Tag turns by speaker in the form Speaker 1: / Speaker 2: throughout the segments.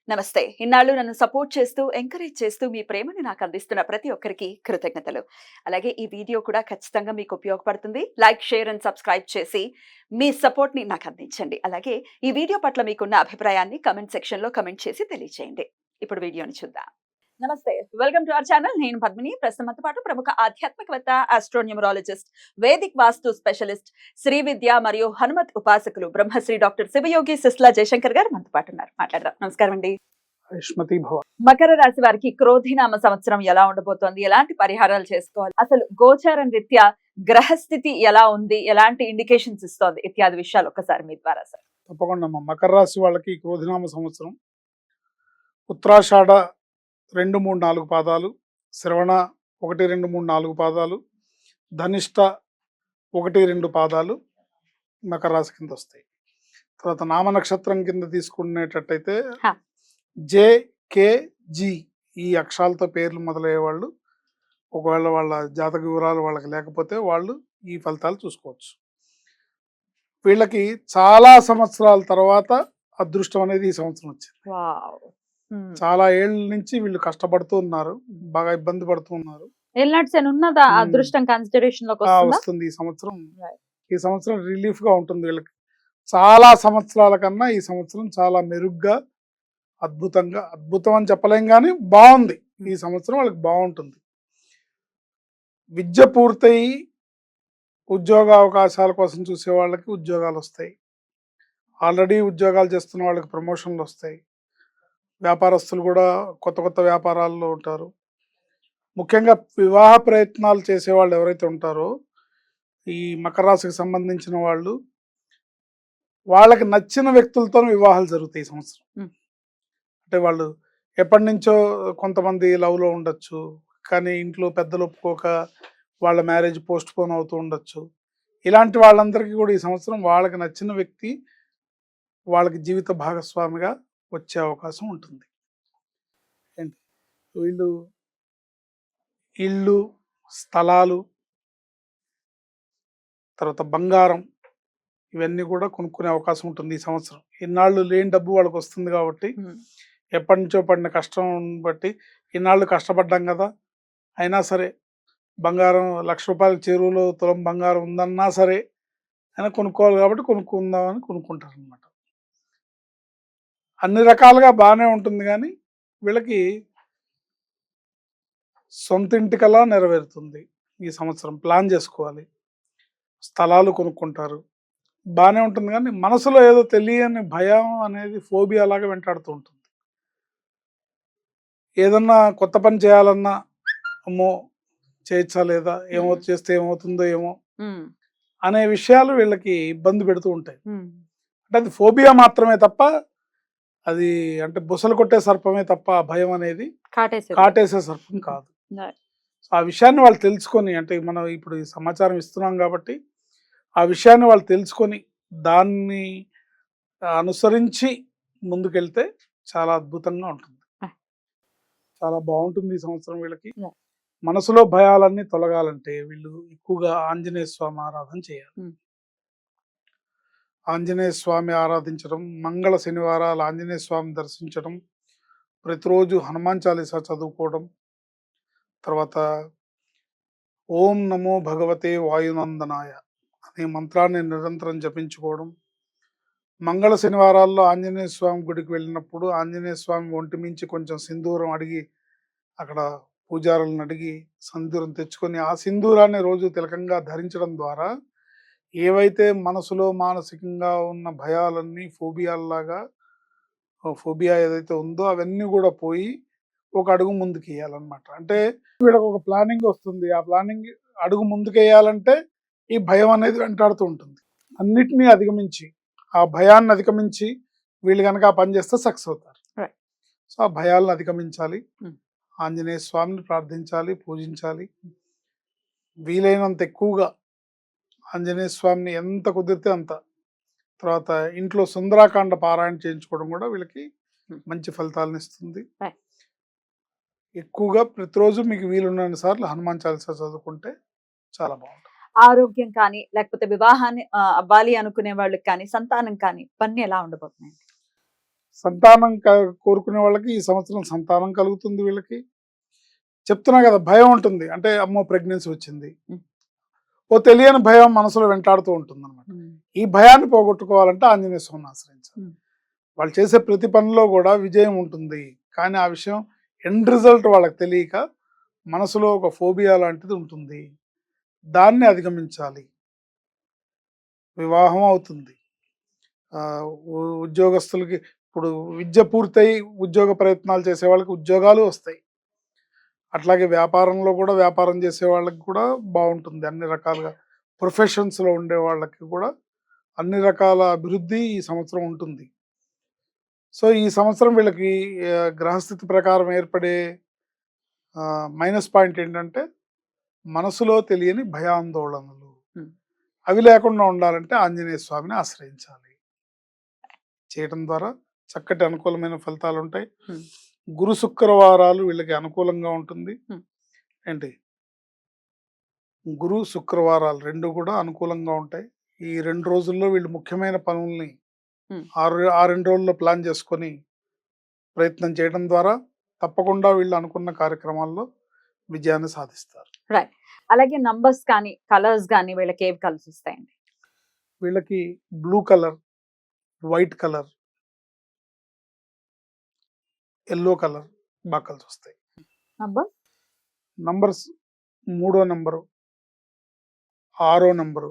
Speaker 1: నమస్తే. ఇన్నాళ్ళు నన్ను సపోర్ట్ చేస్తూ, ఎంకరేజ్ చేస్తూ మీ ప్రేమని నాకు అందిస్తున్న ప్రతి ఒక్కరికి కృతజ్ఞతలు. అలాగే ఈ వీడియో కూడా ఖచ్చితంగా మీకు ఉపయోగపడుతుంది. లైక్, షేర్ అండ్ సబ్స్క్రైబ్ చేసి మీ సపోర్ట్‌ని నాకు అందించండి. అలాగే ఈ వీడియో పట్ల మీకున్న అభిప్రాయాన్ని కామెంట్ సెక్షన్‌లో కామెంట్ చేసి తెలియజేయండి. ఇప్పుడు వీడియోని చూద్దాం. నమస్తే. Welcome to our channel. నేను పద్మిని. ప్రస్తుతం మనతో పాటు ప్రముఖ ఆధ్యాత్మికవేత్త, ఆస్ట్రోన్యూమరాలజిస్ట్, వేదిక్ వాస్తు స్పెషలిస్ట్, శ్రీ విద్య మరియు హనుమత్ ఉపాసకులు బ్రహ్మశ్రీ డాక్టర్ శివయోగి సిస్లా జయశంకర్ గారు మనతో పాటు ఉన్నారు. మాట్లాడదాం. నమస్కారం అండి.
Speaker 2: ఆయుష్మతి భవ.
Speaker 1: మకర రాశి వారికి క్రోధినామ సంవత్సరం ఎలా ఉండబోతోంది? ఎలాంటి పరిహారాలు చేసుకోవాలి? అసలు గోచారం రీత్యా గ్రహస్థితి ఎలా ఉంది? ఎలాంటి ఇండికేషన్స్ ఇస్తోంది? ఇత్యాది విషయాలు ఒక్కసారి మీ ద్వారా సార్.
Speaker 2: తప్పకుండా అమ్మా. మకర రాశి వాళ్ళకి క్రోధినామ సంవత్సరం ఉత్తరాషాఢ 2, 3, 4 పాదాలు, శ్రవణ 1, 2, 3, 4 పాదాలు, ధనిష్ట 1, 2 పాదాలు మకర రాశి కింద వస్తాయి. తర్వాత నామ నక్షత్రం కింద తీసుకునేటట్టయితే
Speaker 1: హా.
Speaker 2: జే, కే, జి ఈ అక్షరాలతో పేర్లు మొదలయ్యే వాళ్ళు, ఒకవేళ వాళ్ళ జాతక వివరాలు వాళ్ళకి లేకపోతే వాళ్ళు ఈ ఫలితాలు చూసుకోవచ్చు. వీళ్ళకి చాలా సంవత్సరాల తర్వాత అదృష్టం అనేది ఈ సంవత్సరం వచ్చింది.
Speaker 1: వావ్.
Speaker 2: చాలా ఏళ్ళ నుంచి వీళ్ళు కష్టపడుతూ ఉన్నారు, బాగా ఇబ్బంది పడుతూ ఉన్నారు.
Speaker 1: ఎల్నాటి శని ఉన్నదా అదృష్టం కన్సిడరేషన్ లోకి వస్తుందా?
Speaker 2: వస్తుంది ఈ సంవత్సరం.
Speaker 1: Right.
Speaker 2: ఈ సంవత్సరం రిలీఫ్ గా ఉంటుంది వీళ్ళకి. చాలా సంవత్సరాల కన్నా ఈ సంవత్సరం చాలా మెరుగ్గా, అద్భుతంగా, అద్భుతం అని చెప్పలేం కానీ బాగుంది. ఈ సంవత్సరం వాళ్ళకి బాగుంటుంది. విద్య పూర్తయి ఉద్యోగ అవకాశాల కోసం చూసే వాళ్ళకి ఉద్యోగాలు వస్తాయి. ఆల్రెడీ ఉద్యోగాలు చేస్తున్న వాళ్ళకి ప్రమోషన్లు వస్తాయి. వ్యాపారస్తులు కూడా కొత్త కొత్త వ్యాపారాల్లో ఉంటారు. ముఖ్యంగా వివాహ ప్రయత్నాలు చేసేవాళ్ళు ఎవరైతే ఉంటారో ఈ మకర రాశికి సంబంధించిన వాళ్ళు, వాళ్ళకి నచ్చిన వ్యక్తులతో వివాహాలు జరుగుతాయి ఈ సంవత్సరం. అంటే వాళ్ళు ఎప్పటి నుంచో కొంతమంది లవ్లో ఉండొచ్చు, కానీ ఇంట్లో పెద్దలు ఒప్పుకోక వాళ్ళ మ్యారేజ్ పోస్ట్ పోన్ అవుతూ ఉండొచ్చు. ఇలాంటి వాళ్ళందరికీ కూడా ఈ సంవత్సరం వాళ్ళకి నచ్చిన వ్యక్తి వాళ్ళకి జీవిత భాగస్వామిగా వచ్చే అవకాశం ఉంటుంది. ఏంటి వీళ్ళు ఇళ్ళు, స్థలాలు, తర్వాత బంగారం ఇవన్నీ కూడా కొనుక్కునే అవకాశం ఉంటుంది ఈ సంవత్సరం. ఇన్నాళ్ళు లేని డబ్బు వాళ్ళకి వస్తుంది కాబట్టి, ఎప్పటి నుంచో పడిన కష్టం బట్టి ఇన్నాళ్ళు కష్టపడ్డాం కదా, అయినా సరే బంగారం 1,00,000 రూపాయల చెరువులో తులం బంగారం ఉందన్నా సరే అయినా కొనుక్కోవాలి కాబట్టి కొనుక్కుందామని కొనుక్కుంటారు అనమాట. అన్ని రకాలుగా బాగానే ఉంటుంది, కానీ వీళ్ళకి సొంత ఇంటికలా నెరవేరుతుంది ఈ సంవత్సరం. ప్లాన్ చేసుకోవాలి, స్థలాలు కొనుక్కుంటారు, బాగానే ఉంటుంది, కానీ మనసులో ఏదో తెలియని భయం అనేది ఫోబియా లాగా వెంటాడుతూ ఉంటుంది. ఏదన్నా కొత్త పని చేయాలన్నా అమ్మో చేయొచ్చా లేదా, చేస్తే ఏమవుతుందో ఏమో అనే విషయాలు వీళ్ళకి ఇబ్బంది పెడుతూ ఉంటాయి. అంటే అది ఫోబియా మాత్రమే తప్ప, అది అంటే బుసలు కొట్టే సర్పమే తప్ప ఆ భయం అనేది కాటేసే సర్పం కాదు. ఆ విషయాన్ని వాళ్ళు తెలుసుకొని, అంటే మనం ఇప్పుడు ఈ సమాచారం ఇస్తున్నాం కాబట్టి ఆ విషయాన్ని వాళ్ళు తెలుసుకొని దాన్ని అనుసరించి ముందుకెళ్తే చాలా అద్భుతంగా ఉంటుంది. చాలా బాగుంటుంది ఈ సంవత్సరం వీళ్ళకి. మనసులో భయాలన్నీ తొలగాలంటే వీళ్ళు ఎక్కువగా ఆంజనేయ స్వామి ఆరాధన చేయాలి. ఆంజనేయ స్వామి ఆరాధించడం, మంగళ శనివారాలు ఆంజనేయ స్వామి దర్శించడం, ప్రతిరోజు హనుమాన్ చాలీసా చదువుకోవడం, తర్వాత ఓం నమో భగవతే వాయునందనాయ అనే మంత్రాన్ని నిరంతరం జపించుకోవడం, మంగళ శనివారాల్లో ఆంజనేయ స్వామి గుడికి వెళ్ళినప్పుడు ఆంజనేయ స్వామి ఒంటి మించి కొంచెం సింధూరం అడిగి, అక్కడ పూజారులను అడిగి సింధూరం తెచ్చుకొని ఆ సింధూరాన్ని రోజు తిలకంగా ధరించడం ద్వారా ఏవైతే మనసులో మానసికంగా ఉన్న భయాలన్నీ ఫోబియా ఏదైతే ఉందో అవన్నీ కూడా పోయి ఒక అడుగు ముందుకు వేయాలన్నమాట. అంటే వీళ్ళకి ఒక ప్లానింగ్ వస్తుంది. ఆ ప్లానింగ్ అడుగు ముందుకు వేయాలంటే ఈ భయం అనేది వెంటాడుతూ ఉంటుంది. అన్నిటినీ అధిగమించి, ఆ భయాన్ని అధిగమించి వీళ్ళు కనుక ఆ పని చేస్తే సక్సెస్ అవుతారు. సో ఆ భయాలను అధిగమించాలి, ఆంజనేయ స్వామిని ప్రార్థించాలి, పూజించాలి. వీలైనంత ఎక్కువగా ఆంజనేయ స్వామిని ఎంత కుదిరితే అంత. తర్వాత ఇంట్లో సుందరాకాండ పారాయణ చేయించుకోవడం కూడా వీళ్ళకి మంచి ఫలితాలను ఇస్తుంది. ఎక్కువగా ప్రతిరోజు మీకు వీలున్న సార్లు హనుమాన్ చాలీసా చదువుకుంటే చాలా బాగుంటుంది.
Speaker 1: ఆరోగ్యం కానీ, లేకపోతే వివాహాన్ని అవ్వాలి అనుకునే వాళ్ళకి కానీ, సంతానం కానీ పని ఎలా ఉండబోతున్నాయి?
Speaker 2: సంతానం కోరుకునే వాళ్ళకి ఈ సంవత్సరం సంతానం కలుగుతుంది. వీళ్ళకి చెప్తున్నా కదా, భయం ఉంటుంది. అంటే అమ్మో ప్రెగ్నెన్సీ వచ్చింది, ఓ తెలియని భయం మనసులో వెంటాడుతూ ఉంటుంది అనమాట. ఈ భయాన్ని పోగొట్టుకోవాలంటే ఆంజనేయ స్వామిని ఆశ్రయించాలి. వాళ్ళు చేసే ప్రతి పనిలో కూడా విజయం ఉంటుంది, కానీ ఆ విషయం ఎండ్ రిజల్ట్ వాళ్ళకి తెలియక మనసులో ఒక ఫోబియా లాంటిది ఉంటుంది. దాన్ని అధిగమించాలి. వివాహం అవుతుంది. ఉద్యోగస్తులకి ఇప్పుడు విద్య పూర్తయి ఉద్యోగ ప్రయత్నాలు చేసే వాళ్ళకి ఉద్యోగాలు వస్తాయి. అట్లాగే వ్యాపారంలో కూడా వ్యాపారం చేసే వాళ్ళకి కూడా బాగుంటుంది. అన్ని రకాలుగా ప్రొఫెషన్స్లో ఉండే వాళ్ళకి కూడా అన్ని రకాల అభివృద్ధి ఈ సంవత్సరం ఉంటుంది. సో ఈ సంవత్సరం వీళ్ళకి గ్రహస్థితి ప్రకారం ఏర్పడే మైనస్ పాయింట్ ఏంటంటే మనసులో తెలియని భయాందోళనలు. అవి లేకుండా ఉండాలంటే ఆంజనేయ స్వామిని ఆశ్రయించాలి. చేయటం ద్వారా చక్కటి అనుకూలమైన ఫలితాలు ఉంటాయి. గురు శుక్రవారాలు వీళ్ళకి అనుకూలంగా ఉంటుంది. ఏంటి, గురు శుక్రవారాలు రెండు కూడా అనుకూలంగా ఉంటాయి. ఈ 2 రోజుల్లో వీళ్ళు ముఖ్యమైన పనుల్ని ఆ 2 రోజుల్లో ప్లాన్ చేసుకొని ప్రయత్నం చేయడం ద్వారా తప్పకుండా వీళ్ళు అనుకున్న కార్యక్రమాల్లో విజయాన్ని సాధిస్తారు.
Speaker 1: రైట్. అలాగే నంబర్స్ కానీ కలర్స్ కానీ వీళ్ళకి ఏవి కలిసి వస్తాయండి?
Speaker 2: వీళ్ళకి blue colour, white colour, yellow colour బాగా కలిసి వస్తాయి. నంబర్స్ 3వ నంబరు, 6వ నంబరు,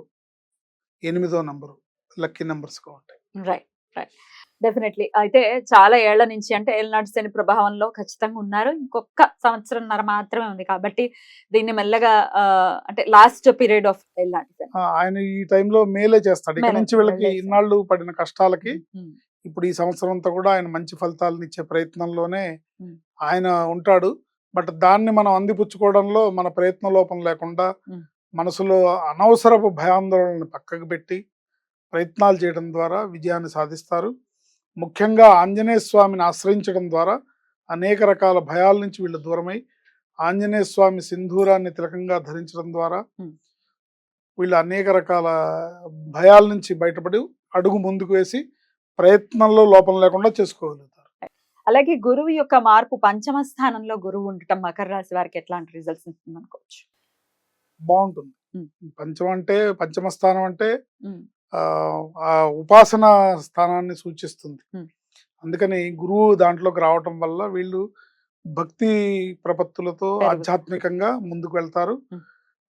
Speaker 2: 8వ నంబరు లక్కీ నంబర్స్గా ఉంటాయి.
Speaker 1: Right right definitely. అయితే చాలా ఏళ్ల నుంచి అంటే ఏళ్ళనాటి శని ప్రభావంలో ఖచ్చితంగా ఉన్నారు. ఇంకొక సంవత్సరంన్నర మాత్రమే ఉంది కాబట్టి దీన్ని మెల్లగా అంటే లాస్ట్ పీరియడ్ ఆఫ్ ఏళ్ళనాటి శని
Speaker 2: ఆయన ఈ టైంలో మేలే చేస్తాడు. ఇక్కడ నుంచి వీళ్ళకి ఇన్నాళ్ళు పడిన కష్టాలకి ఇప్పుడు ఈ సంవత్సరం అంతా కూడా ఆయన మంచి ఫలితాలను ఇచ్చే ప్రయత్నంలోనే ఆయన ఉంటాడు. బట్ దాన్ని మనం అందిపుచ్చుకోవడంలో మన ప్రయత్న లోపం లేకుండా మనసులో అనవసరపు భయాందోళనని పక్కకు పెట్టి ప్రయత్నాలు చేయడం ద్వారా విజయాన్ని సాధిస్తారు. ముఖ్యంగా ఆంజనేయ స్వామిని ఆశ్రయించడం ద్వారా అనేక రకాల భయాల నుంచి వీళ్ళు దూరమై ఆంజనేయ స్వామి సింధూరాన్ని తిలకంగా ధరించడం ద్వారా వీళ్ళు అనేక రకాల భయాల నుంచి బయటపడి అడుగు ముందుకు వేసి ప్రయత్నంలో లోపం లేకుండా చేసుకోగలుగుతారు.
Speaker 1: అలాగే గురువు యొక్క మార్పు పంచమ స్థానంలో గురువు ఉండటం మకర రాశి వారికి ఎట్లాంటి రిజల్ట్స్ ఇస్తుంది అనుకోవచ్చు?
Speaker 2: బాగుంటుంది. పంచమ స్థానం అంటే ఆ ఉపాసన స్థానాన్ని సూచిస్తుంది. అందుకని గురువు దాంట్లోకి రావటం వల్ల వీళ్ళు భక్తి ప్రపత్తులతో ఆధ్యాత్మికంగా ముందుకు వెళ్తారు.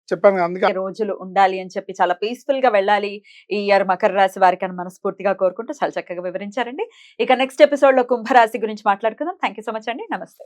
Speaker 2: చెప్పాను అందుకే
Speaker 1: రోజులు ఉండాలి అని చెప్పి చాలా పీస్ఫుల్ గా వెళ్ళాలి ఈ ఇయర్ మకర రాశి వారికి అని మనస్ఫూర్తిగా కోరుకుంటూ చాలా చక్కగా వివరించారండి. ఇక నెక్స్ట్ ఎపిసోడ్ లో కుంభరాశి గురించి మాట్లాడుకుందాం. థ్యాంక్ యూ సో మచ్ అండి. నమస్తే.